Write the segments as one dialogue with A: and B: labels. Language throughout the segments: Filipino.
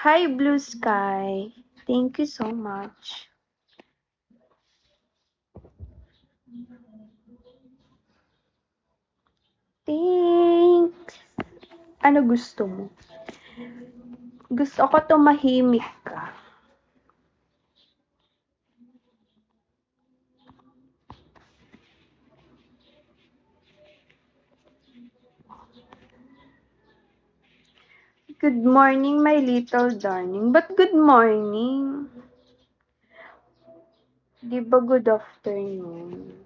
A: Hi, Blue Sky. Thank you so much. Thanks. Ano gusto mo? Gusto ko tumahimik ka. Good morning, my little darling. But good morning? Di ba good afternoon?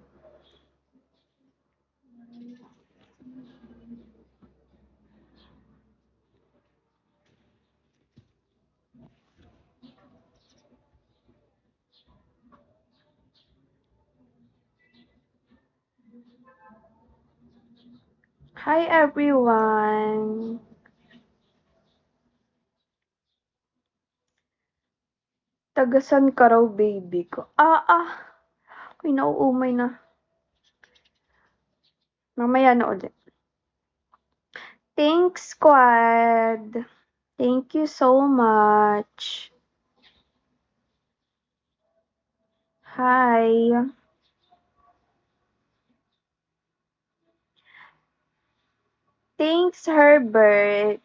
A: Hi, everyone. Tagasan ka raw, baby ko. Ako'y nauumay na. Mamaya na ulit. Thanks, squad. Thank you so much. Hi. Thanks, Herbert.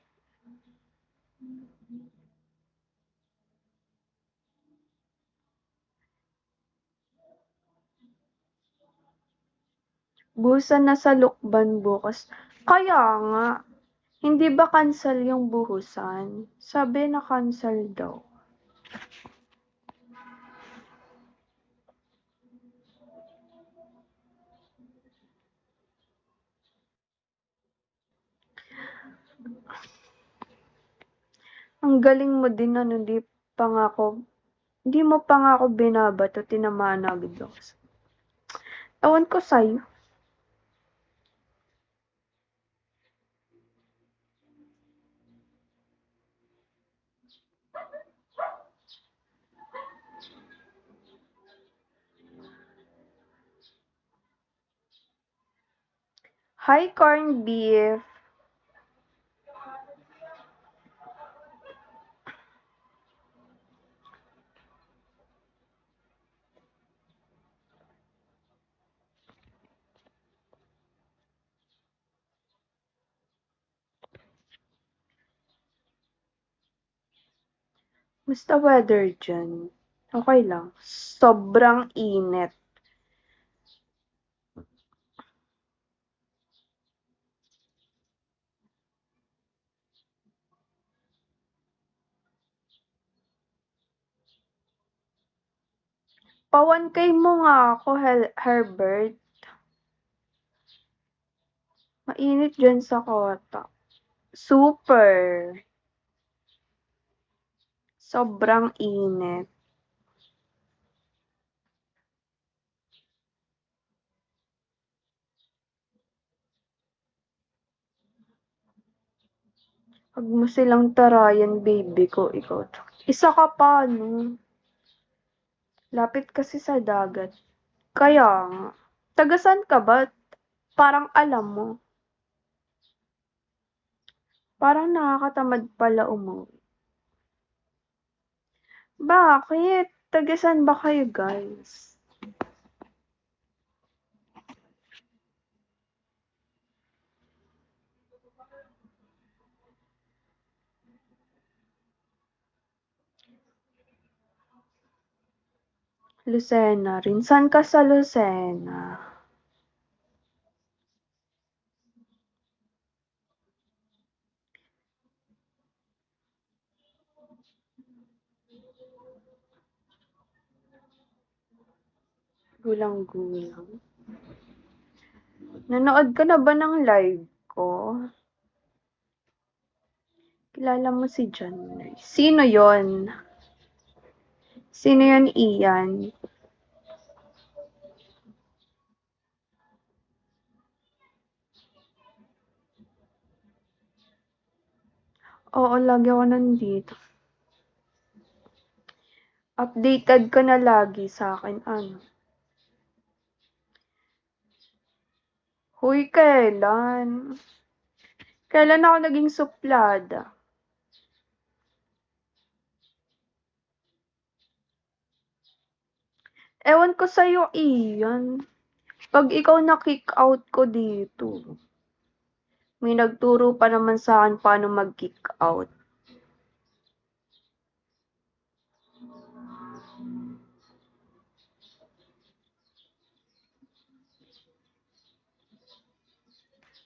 A: Buhusan na sa Lukban bukas. Kaya nga, hindi ba cancel yung buhusan? Sabi na cancel daw. Ang galing mo din di mo pa nga ako binabato, tinamaan na agad ako. Ewan ko sa'yo. Hi, corned beef. Musta weather dyan? Okay lang. Sobrang init. Pawankay mo nga ako, Herbert. Mainit dyan sa kota. Super. Sobrang init. Huwag mo silang tarayan, baby ko. Ikaw. Isa ka pa, no? Lapit kasi sa dagat. Kaya nga. Tagasan ka ba? Parang alam mo. Parang nakakatamad pala umuwi. Bakit? Tagasan ba kayo, guys? Lucena rin. San ka sa Lucena? Gulang-gulang. Nanood ka na ba ng live ko? Kilala mo si John? Sino yon? Sino yon, Ian? Oo, lagi ako nandito. Updated ka na lagi sa akin, ano? Huy, kailan? Kailan ako naging suplada? Ewan ko sa'yo, Ian. 'Pag ikaw na-kick out ko dito, may nagturo pa naman sa'kin paano mag-kick out.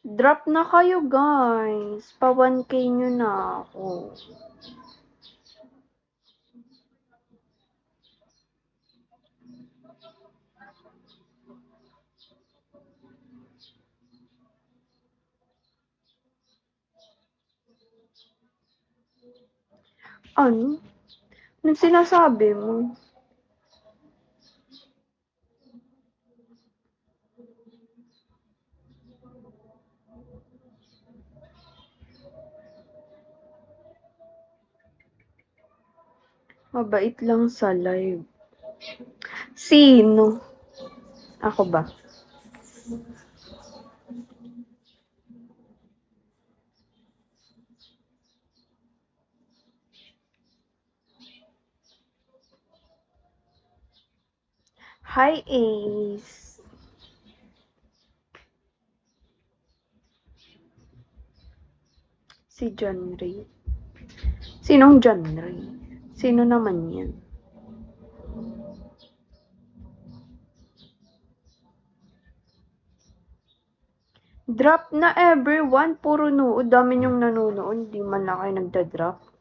A: Drop na kayo, guys. Pa 1K nyo na ako. Ano? Anong sinasabi mo? Mabait lang sa live. Sino? Ako ba? Hi, Ace. Si John Ray. Sinong John Ray? Sino naman yan? Drop na everyone. Puro nood. Dami niyong nanonood. Di man lang kayo nagda-drop.